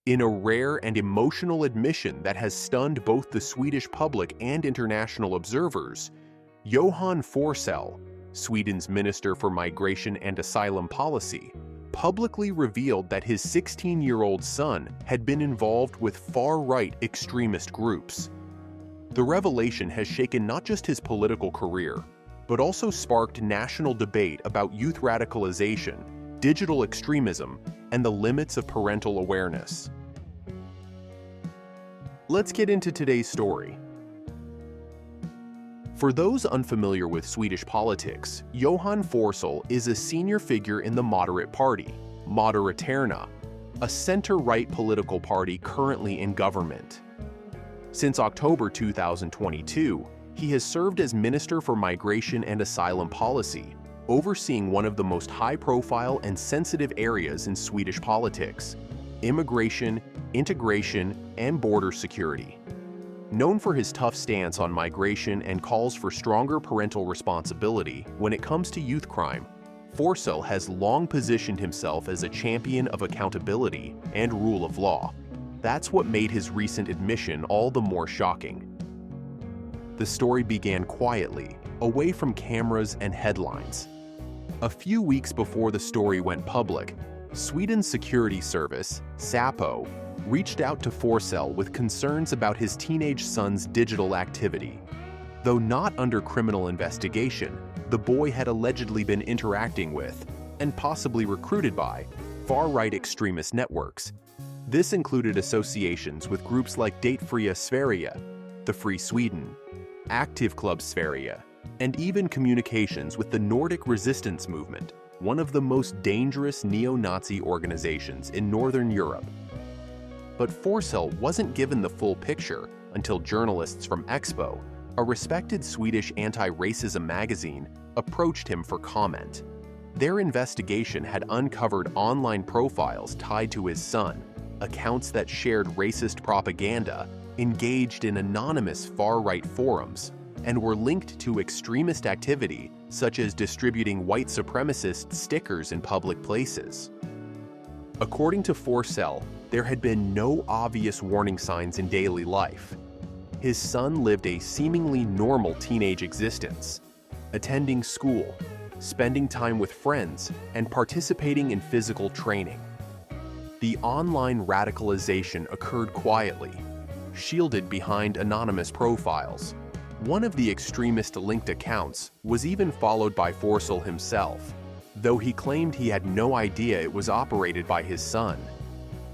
In a rare and emotional admission that has stunned both the Swedish public and international observers, Johan Forssell, Sweden's Minister for Migration and Asylum Policy, publicly revealed that his 16-year-old son had been involved with far-right extremist groups. The revelation has shaken not just his political career, but also sparked national debate about youth radicalization, digital extremism, and the limits of parental awareness. Let's get into today's story. For those unfamiliar with Swedish politics, Johan Forssell is a senior figure in the moderate party, Moderaterna, a center-right political party currently in government. Since October 2022, he has served as Minister for Migration and Asylum Policy, overseeing one of the most high-profile and sensitive areas in Swedish politics: immigration, integration, and border security. Known for his tough stance on migration and calls for stronger parental responsibility when it comes to youth crime, Forssell has long positioned himself as a champion of accountability and rule of law. That's what made his recent admission all the more shocking. The story began quietly, away from cameras and headlines. A few weeks before the story went public, Sweden's security service, Säpo, reached out to Forssell with concerns about his teenage son's digital activity. Though not under criminal investigation, the boy had allegedly been interacting with, and possibly recruited by, far-right extremist networks. This included associations with groups like Det Fria Sverige, The Free Sweden, Active Club Sverige, and even communications with the Nordic Resistance Movement, one of the most dangerous neo-Nazi organizations in Northern Europe. But Forssell wasn't given the full picture until journalists from Expo, a respected Swedish anti-racism magazine, approached him for comment. Their investigation had uncovered online profiles tied to his son, accounts that shared racist propaganda, engaged in anonymous far-right forums, and were linked to extremist activity such as distributing white supremacist stickers in public places. According to Forssell, there had been no obvious warning signs in daily life. His son lived a seemingly normal teenage existence, attending school, spending time with friends, and participating in physical training. The online radicalization occurred quietly, shielded behind anonymous profiles. One of the extremist-linked accounts was even followed by Forssell himself, though he claimed he had no idea it was operated by his son.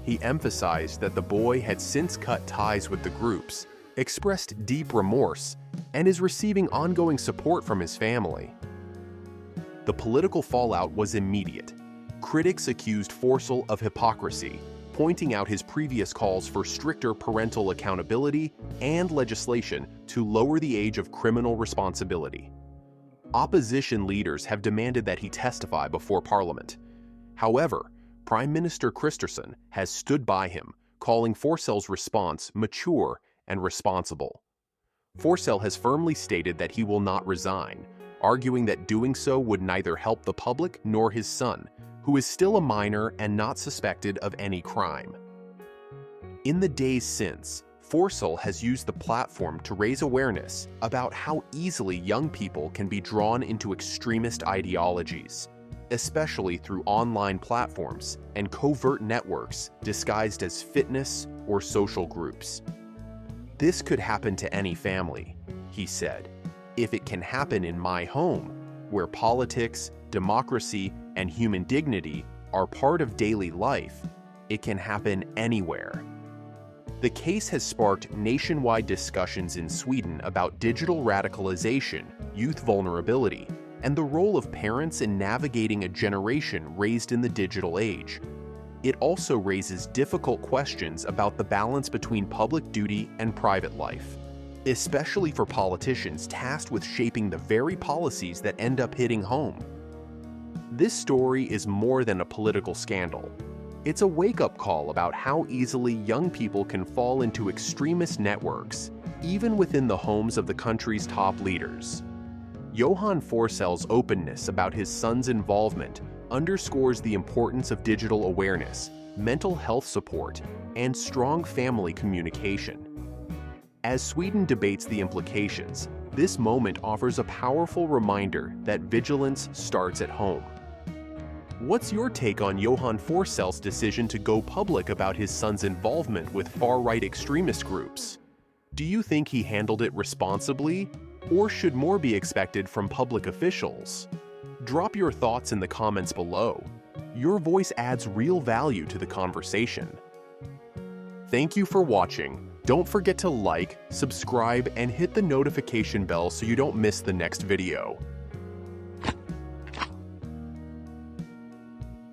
He emphasized that the boy had since cut ties with the groups, expressed deep remorse, and is receiving ongoing support from his family. The political fallout was immediate. Critics accused Forssell of hypocrisy, pointing out his previous calls for stricter parental accountability and legislation to lower the age of criminal responsibility. Opposition leaders have demanded that he testify before Parliament. However, Prime Minister Kristersson has stood by him, calling Forssell's response mature and responsible. Forssell has firmly stated that he will not resign, arguing that doing so would neither help the public nor his son, who is still a minor and not suspected of any crime. In the days since, Forssell has used the platform to raise awareness about how easily young people can be drawn into extremist ideologies, especially through online platforms and covert networks disguised as fitness or social groups. "This could happen to any family," he said. "If it can happen in my home, where politics, democracy, and human dignity are part of daily life, it can happen anywhere." The case has sparked nationwide discussions in Sweden about digital radicalization, youth vulnerability, and the role of parents in navigating a generation raised in the digital age. It also raises difficult questions about the balance between public duty and private life, especially for politicians tasked with shaping the very policies that end up hitting home. This story is more than a political scandal. It's a wake-up call about how easily young people can fall into extremist networks, even within the homes of the country's top leaders. Johan Forssell's openness about his son's involvement underscores the importance of digital awareness, mental health support, and strong family communication. As Sweden debates the implications, this moment offers a powerful reminder that vigilance starts at home. What's your take on Johan Forssell's decision to go public about his son's involvement with far-right extremist groups? Do you think he handled it responsibly, or should more be expected from public officials? Drop your thoughts in the comments below. Your voice adds real value to the conversation. Thank you for watching. Don't forget to like, subscribe, and hit the notification bell so you don't miss the next video.